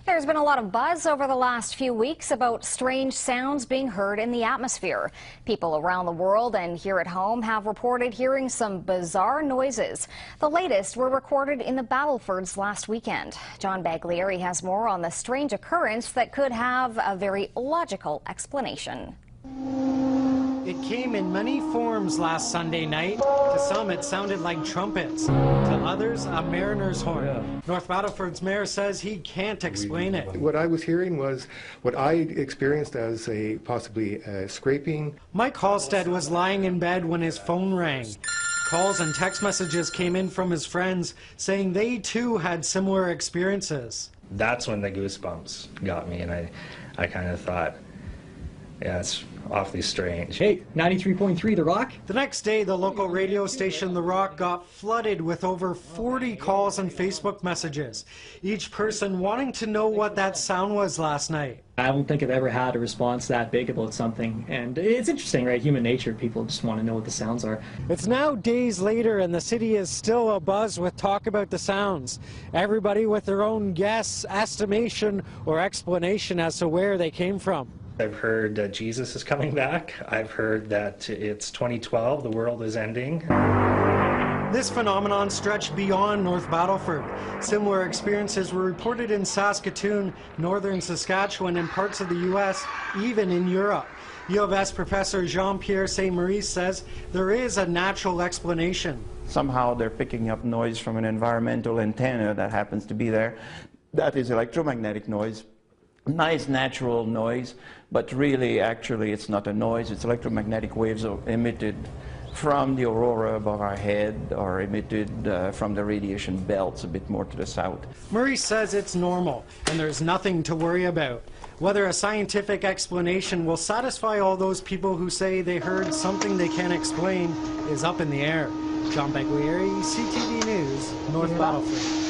There's been a lot of buzz over the last few weeks about strange sounds being heard in the atmosphere. People around the world and here at home have reported hearing some bizarre noises. The latest were recorded in the Battlefords last weekend. John Baglieri has more on the strange occurrence that could have a very logical explanation. It came in many forms last Sunday night. To some, it sounded like trumpets. To others, a mariner's horn. North Battleford's mayor says he can't explain it. What I was hearing was what I experienced as possibly scraping. Mike Halstead was lying in bed when his phone rang. Calls and text messages came in from his friends saying they too had similar experiences. That's when the goosebumps got me, and I kind of thought, yeah, it's awfully strange. Hey, 93.3 The Rock? The next day, the local radio station The Rock got flooded with over 40 calls and Facebook messages, each person wanting to know what that sound was last night. I don't think I've ever had a response that big about something, and it's interesting, right? Human nature, people just want to know what the sounds are. It's now days later and the city is still abuzz with talk about the sounds. Everybody with their own guess, estimation, or explanation as to where they came from. I've heard that Jesus is coming back. I've heard that it's 2012, the world is ending. This phenomenon stretched beyond North Battleford. Similar experiences were reported in Saskatoon, northern Saskatchewan, and parts of the U.S., even in Europe. U of S professor Jean-Pierre St-Maurice says there is a natural explanation. Somehow they're picking up noise from an environmental antenna that happens to be there. That is electromagnetic noise. Nice natural noise, but really, actually, it's not a noise. It's electromagnetic waves emitted from the aurora above our head or emitted from the radiation belts a bit more to the south. Maurice says it's normal and there's nothing to worry about. Whether a scientific explanation will satisfy all those people who say they heard something they can't explain is up in the air. John Baglieri, CTV News, North Battleford.